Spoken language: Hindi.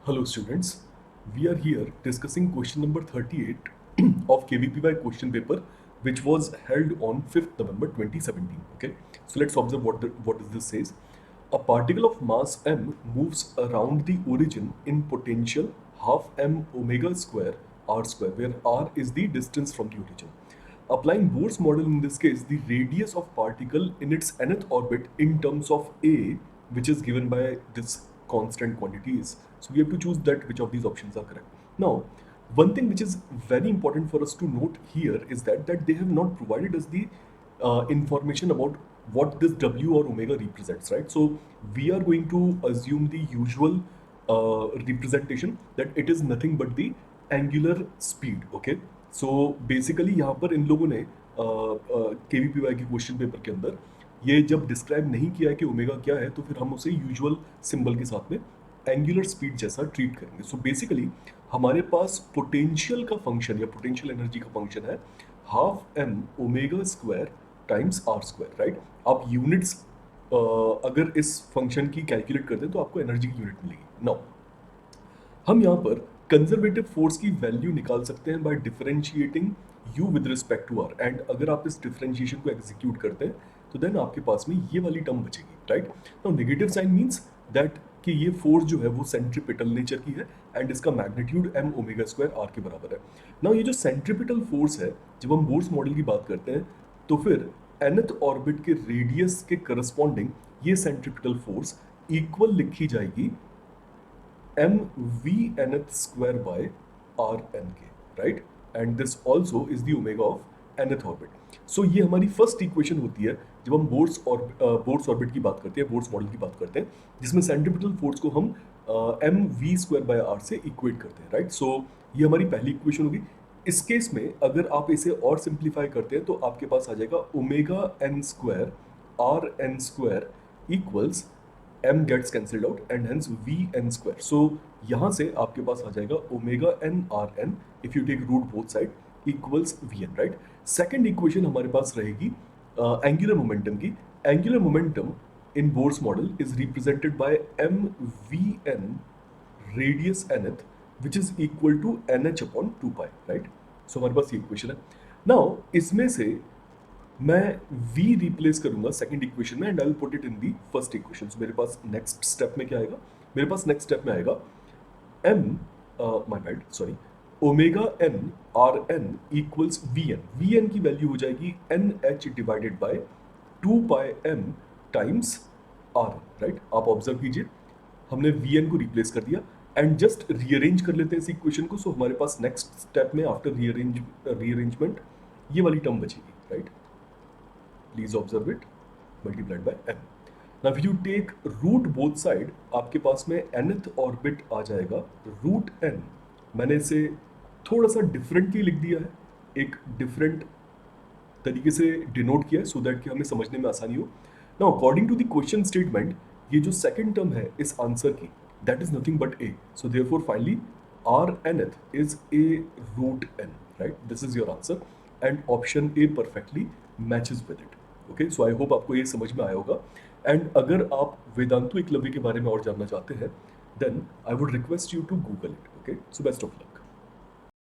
Hello students, we are here discussing question number 38 of KVPY question paper which was held on 5th November 2017. Okay, so let's observe what does this says. A particle of mass m moves around the origin in potential half m omega square r square, where r is the distance from the origin. Applying Bohr's model in this case, the radius of particle in its nth orbit in terms of a, which is given by this constant quantity is. So we have to choose that which of these options are correct. Now, one thing which is very important for us to note here is that they have not provided us the information about what this w or omega represents, right? So we are going to assume the usual representation that it is nothing but the angular speed. Okay, so basically यहाँ पर इन लोगों ने KVPY के क्वेश्चन पेपर के अंदर ये जब डिस्क्राइब नहीं किया है कि ओमेगा क्या है, तो फिर हम उसे यूजुअल सिंबल के साथ में एंगुलर स्पीड जैसा ट्रीट करेंगे. सो बेसिकली हमारे पास पोटेंशियल का फंक्शन या पोटेंशियल एनर्जी का फंक्शन है half m omega square times r square, right. आप यूनिट्स अगर इस फंक्शन की कैलकुलेट करते हैं तो आपको एनर्जी की यूनिट मिलेगी. नाउ हम यहाँ पर कंजर्वेटिव फोर्स की वैल्यू निकाल सकते हैं by differentiating u with respect to r. And अगर आप इस डिफरेंशिएशन को एग्जीक्यूट करते हैं तो देन आपके पास में ये वाली टर्म बचेगी, right. Now negative sign means that कि ये फोर्स जो है वो सेंट्रीपिटल नेचर की है एंड इसका magnitude m omega square r के बराबर है. नाउ ये जो सेंट्रीपिटल फोर्स है, जब हम बोर्स मॉडल की बात करते हैं तो फिर nth ऑर्बिट के रेडियस के करस्पॉन्डिंग ये सेंट्रीपिटल फोर्स इक्वल लिखी जाएगी m v nth square by r n k, right? And this also is the omega of nth orbit. So ये हमारी फर्स्ट इक्वेशन होती है जब हम बोर्स ऑर्बिट की बात करते हैं, बोर्स मॉडल की बात करते हैं, जिसमें सेंट्रीपिटल फोर्स को हम m v square by r से इक्वेट करते हैं, राइट. सो ये हमारी पहली इक्वेशन होगी. इस केस में अगर आप इसे और सिंप्लीफाई करते हैं तो आपके पास आ जाएगा omega n square r n square equals m gets cancelled out and hence vn square. So यहाँ से आपके पास आ जाएगा omega n rn if you take root both side equals vn, right. Second equation हमारे पास रहेगी एंगुलर मोमेंटम की. Angular momentum in Bohr's model is represented by m vn radius nth which is equal to nh upon 2 pi, right. सो हमारे पास ये इक्वेशन है. नाउ इसमें से मैं v रिप्लेस करूंगा सेकंड इक्वेशन में and I will put it in the first equation. So मेरे पास नेक्स्ट स्टेप में क्या आएगा, मेरे पास नेक्स्ट स्टेप में आएगा m my bad sorry omega n r n equals vn की वैल्यू हो जाएगी nh divided by 2 pi m times r, right. आप ऑब्जर्व कीजिए हमने vn को रिप्लेस कर दिया एंड जस्ट रीअरेंज कर लेते हैं इस इक्वेशन को. सो हमारे पास नेक्स्ट स्टेप में आफ्टर रीअरेंजमेंट ये वाली टर्म बचेगी, right. Please observe it multiplied by m. Now if you take root both side, आपके पास में nth ऑर्बिट आ जाएगा रूट n. मैंने इसे थोड़ा सा डिफरेंटली लिख दिया है, एक डिफरेंट तरीके से डिनोट किया है सो दैट कि हमें समझने में आसानी हो. Now according to the question statement ये जो सेकंड टर्म है इस आंसर की that is nothing but a. So therefore finally r nth is a root n, right. This is your answer and option a perfectly matches with it. Okay, so I hope आपको ये समझ में आया होगा. एंड अगर आप वेदांतु एकलव्य के बारे में और जानना चाहते हैं then I would request you to Google it. Okay, so best of luck.